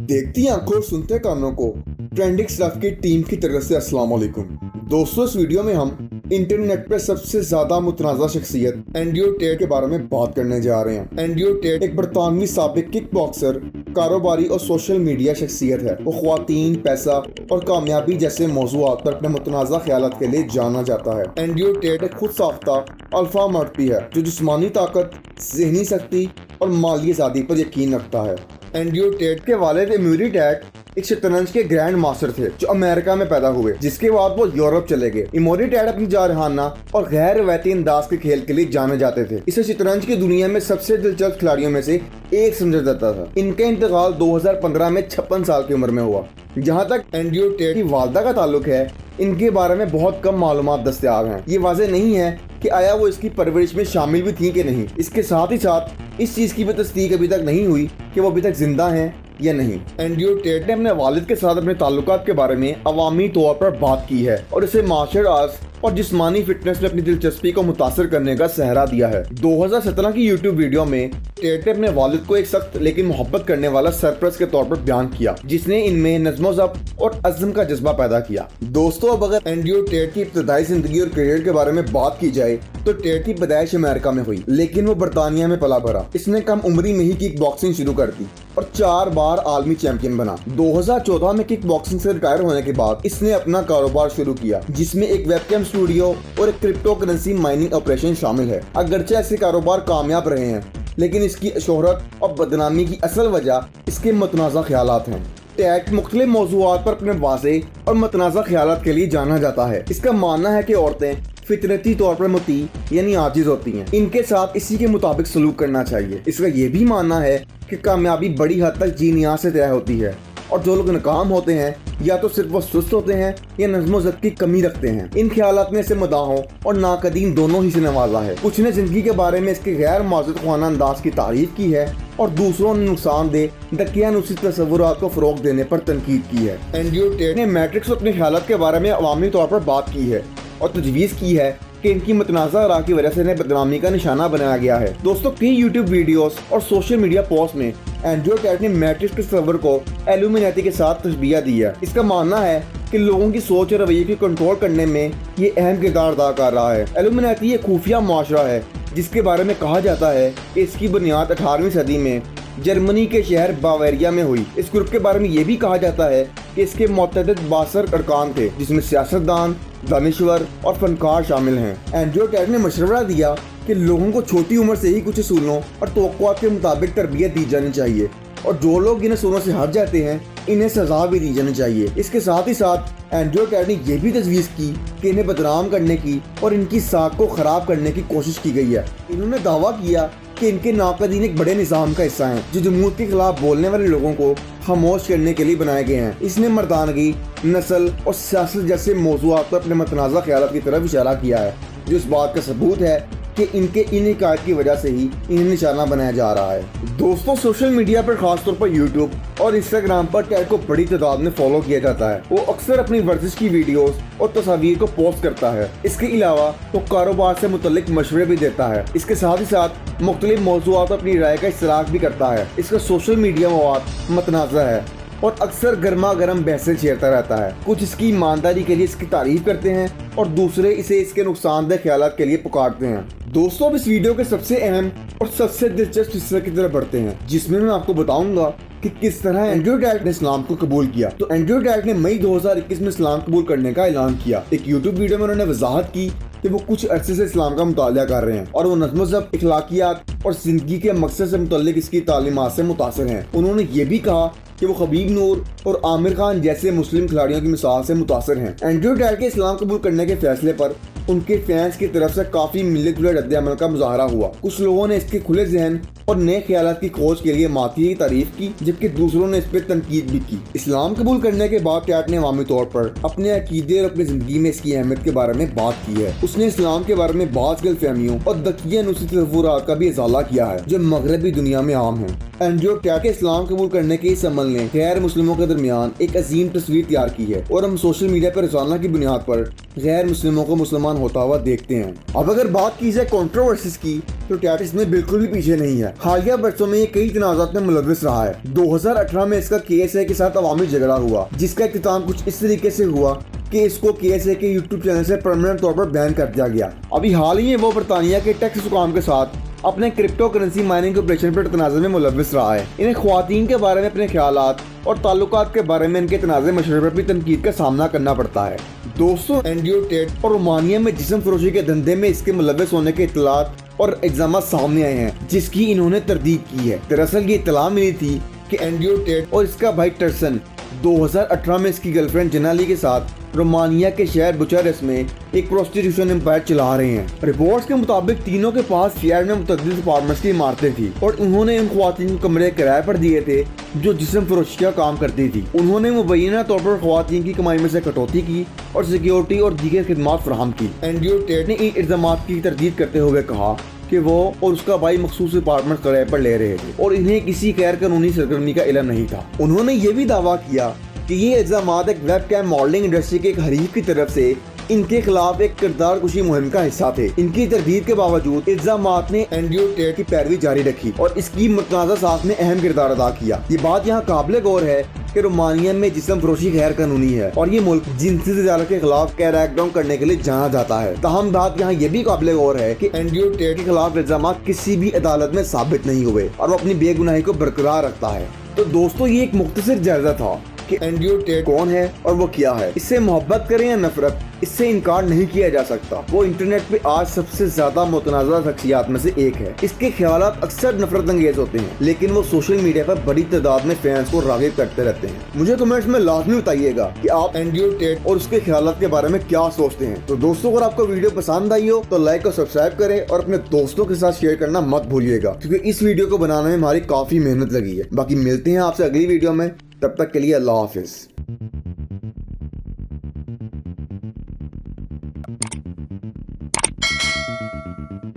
देखती आंखों और सुनते कानों को ट्रेंडिंग स्टफ की टीम की तरफ से अस्सलाम वालेकुम। दोस्तों, इस वीडियो में हम इंटरनेट पर सबसे ज्यादा मुतनाज़ा शख्सियत एंड्रयू टेट के बारे में बात करने जा रहे हैं। एंड्रयू टेट एक बरतानवी साबिक किक बॉक्सर, कारोबारी और सोशल मीडिया शख्सियत है। वो ख्वातीन, पैसा और कामयाबी जैसे मौज़ूआत पर अपने मुतनाज़ा ख्यालात के लिए जाना जाता है। एंड्रयू टेट एक खुद साख्ता अल्फा मर्द भी है जो जिस्मानी ताकत, ज़हनी शक्ति और माली आज़ादी पर यकीन रखता है। एंड्रयू टेट के वालिद इमोरी टेट एक शतरंज के ग्रैंड मास्टर थे जो अमेरिका में पैदा हुए, जिसके बाद वो यूरोप चले गए। इमोरी टेट अपनी जारहाना और गैर रवायती अंदाज के खेल के लिए जाने जाते थे। इसे शतरंज की दुनिया में सबसे दिलचस्प खिलाड़ियों में से एक समझा जाता था। इनका इंतकाल 2015 में 56 साल की उम्र में हुआ। जहाँ तक एंड्रयू टेट की वालदा का ताल्लुक है, इनके बारे में बहुत कम मालूमात दस्तयाब हैं। ये वाज़ेह नहीं है कि आया वो इसकी परवरिश में शामिल भी थी कि नहीं। इसके साथ ही साथ इस चीज़ की भी तस्दीक अभी तक नहीं हुई कि वो अभी तक जिंदा हैं या नहीं। एंड्रयू टेट ने अपने वालिद के साथ अपने ताल्लुकात के बारे में अवामी तौर पर बात की है और इसे मार्शल आर्ट्स और जिस्मानी फिटनेस में अपनी दिलचस्पी को मुतासर करने का सहरा दिया है। 2017 की यूट्यूब वीडियो में टेट ने अपने वालिद को एक सख्त लेकिन मोहब्बत करने वाला सरप्रस्त के तौर पर बयान किया, जिसने इनमें नज़्म ज़ब्त और अज़्म का जज्बा पैदा किया। दोस्तों, अब अगर एंड्रयू टेट की इब्तदाई जिंदगी और करियर के बारे में बात की जाए तो टेट की पैदाइश अमेरिका में हुई, लेकिन वो बरतानिया में पला भरा। इसने कम उम्री में ही किक बॉक्सिंग शुरू कर दी और 4 बार आलमी चैंपियन बना। 2014 में किक बॉक्सिंग से रिटायर होने के बाद इसने अपना कारोबार शुरू किया, जिसमें एक वेबकैम स्टूडियो और एक क्रिप्टो करेंसी माइनिंग ऑपरेशन शामिल है। अगरचे ऐसे कारोबार कामयाब रहे हैं, लेकिन इसकी शोहरत और बदनामी की असल वजह इसके मुतनाज़ा ख्यालात हैं। टेट मुख्तलिफ मौज़ूआत पर अपने वाज़ेह और मुतनाज़ा ख्यालात के लिए जाना जाता है। इसका मानना है कि औरतें फितरती तौर पर मुती यानी आजिज होती हैं, इनके साथ इसी के मुताबिक सलूक करना चाहिए। इसका ये भी मानना है कि कामयाबी बड़ी हद तक जीनियात से तय होती है और जो लोग नाकाम होते हैं या तो सिर्फ वो सुस्त होते हैं या नज़्म ज़ब्त की कमी रखते हैं। इन ख्यालात ने इसे मदाहों और नाकदीन दोनों ही से नवाजा है। कुछ ने जिंदगी के बारे में इसके गैर मौजूद ख़वाना अंदाज की तारीफ की है और दूसरों ने नुकसानदेह दकियानूसी तस्वुरात को फ़रोग़ देने पर तनकीद की है। एंड्रयू टेट ने मैट्रिक्स और अपने ख्यालात के बारे में अवामी तौर पर बात की है और तजवीज़ की है कि इनकी मुतनाज़ा राह की वजह से इन्हें बदनामी का निशाना बनाया गया है। दोस्तों, कई यूट्यूब वीडियोस और सोशल मीडिया पोस्ट में एंड्रयू टेट ने मैट्रिक्स के तस्वर को इल्यूमिनाती के साथ तशबीह दी है। इसका मानना है कि लोगों की सोच और रवैये को कंट्रोल करने में ये अहम किरदार अदा कर रहा है। इल्यूमिनाती एक खुफिया माशरा है जिसके बारे में कहा जाता है कि इसकी बुनियाद 18वीं सदी में जर्मनी के शहर बावेरिया में हुई। इस ग्रुप के बारे में ये भी कहा जाता है कि इसके मुतअद्दिद बासर अरकान थे, जिसमें सियासतदान, दानिश्वर और फनकार शामिल हैं। एंड्रयू टेट ने मशवरा दिया कि लोगों को छोटी उम्र से ही कुछ असूलों और तवक्कुआत के मुताबिक तरबियत दी जानी चाहिए और जो लोग इन असूलों से हट जाते हैं इन्हें सजा भी दी जानी चाहिए। इसके साथ ही साथ एंड्रयू टेट ने यह भी तजवीज़ की कि इन्हें बदनाम करने की और इनकी साख को ख़राब करने की कोशिश की गई है। इन्होंने दावा किया कि इनके नाक़दीन एक बड़े निज़ाम का हिस्सा हैं जो जमहूरियत के खिलाफ बोलने वाले लोगों को खामोश करने के लिए बनाए गए हैं। इसने मर्दानगी, नस्ल और सियासत जैसे मौज़ूआत पर अपने मुतनाज़ा ख्यालात की तरफ इशारा किया है, जो इस बात का सबूत है कि इनके इन हिकायत की वजह से ही इन्हें निशाना बनाया जा रहा है। दोस्तों, सोशल मीडिया पर खासतौर पर यूट्यूब और इंस्टाग्राम पर टेट को बड़ी तादाद में फॉलो किया जाता है। वो अक्सर अपनी वर्जिश की वीडियोस और तस्वीर को पोस्ट करता है। इसके अलावा वो कारोबार से मुतल्लिक मशवरे भी देता है। इसके साथ ही साथ मुख्तलिफ मौज़ूआत पर अपनी राय का इश्तराक भी करता है। इसका सोशल मीडिया मवाद मतनाज़ा है और अक्सर गर्मा गर्म बहसें छेड़ता रहता है। कुछ इसकी ईमानदारी के लिए इसकी तारीफ करते हैं और दूसरे इसे इसके नुकसानदेह ख्यालात के लिए पुकारते हैं। दोस्तों, अब इस वीडियो के सबसे अहम और सबसे दिलचस्प हिस्से की तरफ बढ़ते हैं, जिसमें मैं आपको बताऊंगा कि किस तरह एंड्रयू टेट ने इस्लाम को कबूल किया। तो एंड्रयू टेट ने मई 2021 में इस्लाम कबूल करने का ऐलान किया। एक यूट्यूब वीडियो में उन्होंने वजाहत की कि वो कुछ अरसे से इस्लाम का मुतालिया कर रहे हैं और वो नज़्म ज़ब्त, इखलाकियात और जिंदगी के मकसद से मुतल्लिक इसकी तालीमात से मुतासिर हैं। उन्होंने ये भी कहा कि वो हबीब नूर और आमिर खान जैसे मुस्लिम खिलाड़ियों की मिसाल से मुतासिर हैं। एंड्रयू टेट के इस्लाम कबूल करने के फैसले पर उनके फैंस की तरफ से काफी मिलत जुलत रद्द-ए-अमल का मुजाहरा हुआ। कुछ लोगों ने इसके खुले जहन और नए ख्यालात की खोज के लिए माती की तारीफ की, जबकि दूसरों ने इस पर तनकीद भी की। इस्लाम कबूल करने के बाद टेट ने अवामी तौर पर अपने अकीदे और अपनी जिंदगी में इसकी अहमियत के बारे में बात की है। उसने इस्लाम के बारे में बाज़ गलतफहमियों और दकियानूसी तस्वुरात का भी इजाला किया है जो मगरबी दुनिया में आम है। एंड्रयू टेट के इस्लाम कबूल करने के इस अमल ने गैर मुस्लिमों के दरमियान एक अजीम तस्वीर तैयार की है और हम सोशल मीडिया पर रोजाना की बुनियाद पर غیر مسلموں کو مسلمان ہوتا ہوا دیکھتے ہیں۔ اب اگر بات کی جائے کنٹروورسیز کی تو ٹیٹ اس میں بالکل بھی پیچھے نہیں ہے۔ حالیہ برسوں میں یہ کئی تنازعات میں ملوث رہا ہے۔ 2018 میں اس کا KSA کے ساتھ عوامی جھگڑا ہوا، جس کا اختتام کچھ اس طریقے سے ہوا کہ اس کو KSA کے YouTube چینل سے پرماننٹ طور پر بین کر دیا گیا۔ ابھی حال ہی میں وہ برطانیہ کے ٹیکس حکام کے ساتھ اپنے کرپٹو کرنسی مائننگ آپریشن پر تنازع میں ملوث رہا ہے۔ انہیں خواتین کے بارے میں اپنے خیالات اور تعلقات کے بارے میں ان کے تنازع مشورے پر بھی تنقید کا سامنا کرنا پڑتا ہے۔ دوستوں، اینڈریو ٹیٹ اور رومانیہ میں جسم فروشی کے دھندے میں اس کے ملوث ہونے کے اطلاعات اور الزامات سامنے آئے ہیں، جس کی انہوں نے تردید کی ہے۔ دراصل یہ اطلاع ملی تھی کہ اینڈریو ٹیٹ اور اس کا بھائی ٹرسن 2018 میں اس کی گرل فرینڈ جنالی کے ساتھ رومانیہ کے شہر بچارسٹ میں ایک پروسٹیٹیوشن امپائر چلا رہے ہیں۔ رپورٹس کے مطابق تینوں کے پاس شہر میں متعدد اپارٹمنٹس کی عمارتیں تھیں اور انہوں نے ان خواتین کو کمرے کرائے پر دیے تھے جو جسم فروشی کا کام کرتی تھی۔ انہوں نے مبینہ طور پر خواتین کی کمائی میں سے کٹوتی کی اور سیکیورٹی اور دیگر خدمات فراہم کی۔ اینڈریو ٹیٹ نے ان الزامات کی تردید کرتے ہوئے کہا کہ وہ اور اس کا بھائی مخصوص اپارٹمنٹ کرائے پر لے رہے تھے اور انہیں کسی غیر قانونی سرگرمی کا علم نہیں تھا۔ انہوں نے یہ بھی دعویٰ کیا کہ یہ الزامات ایک ویب کیم ماڈلنگ انڈسٹری کے ایک حریف کی طرف سے ان کے خلاف ایک کردار کشی مہم کا حصہ تھے۔ ان کی تردید کے باوجود الزامات نے اینڈریو ٹیٹ کی پیروی جاری رکھی اور اس کی متنازع ساخت میں اہم کردار ادا کیا۔ یہ بات یہاں قابل غور ہے کہ رومانیہ میں جسم فروشی غیر قانونی ہے اور یہ ملک جنسی تجارت کے خلاف کریک ڈاؤن کرنے کے لیے جانا جاتا ہے۔ تاہم بات یہاں یہ بھی قابل غور ہے کہ اینڈریو ٹیٹ کے خلاف الزامات کسی بھی عدالت میں ثابت نہیں ہوئے اور وہ اپنی بے گناہی کو برقرار رکھتا ہے۔ تو دوستوں، یہ ایک مختصر جائزہ تھا کہ اینڈریو ٹیٹ کون ہے اور وہ کیا ہے۔ اس سے محبت کریں یا نفرت، اس سے انکار نہیں کیا جا سکتا۔ وہ انٹرنیٹ پہ آج سب سے زیادہ متنازع شخصیات میں سے ایک ہے۔ اس کے خیالات اکثر نفرت انگیز ہوتے ہیں، لیکن وہ سوشل میڈیا پر بڑی تعداد میں فینس کو راغب کرتے رہتے ہیں۔ مجھے کمنٹس میں لازمی بتائیے گا کہ آپ اینڈریو ٹیٹ اور اس کے خیالات کے بارے میں کیا سوچتے ہیں۔ تو دوستوں، اگر آپ کو ویڈیو پسند آئی ہو تو لائک اور سبسکرائب کریں اور اپنے دوستوں کے ساتھ شیئر کرنا مت بھولیے گا، کیونکہ اس ویڈیو کو بنانے میں ہماری کافی محنت لگی ہے۔ باقی ملتے ہیں آپ سے اگلی ویڈیو میں، تب تک کے لیے اللہ حافظ۔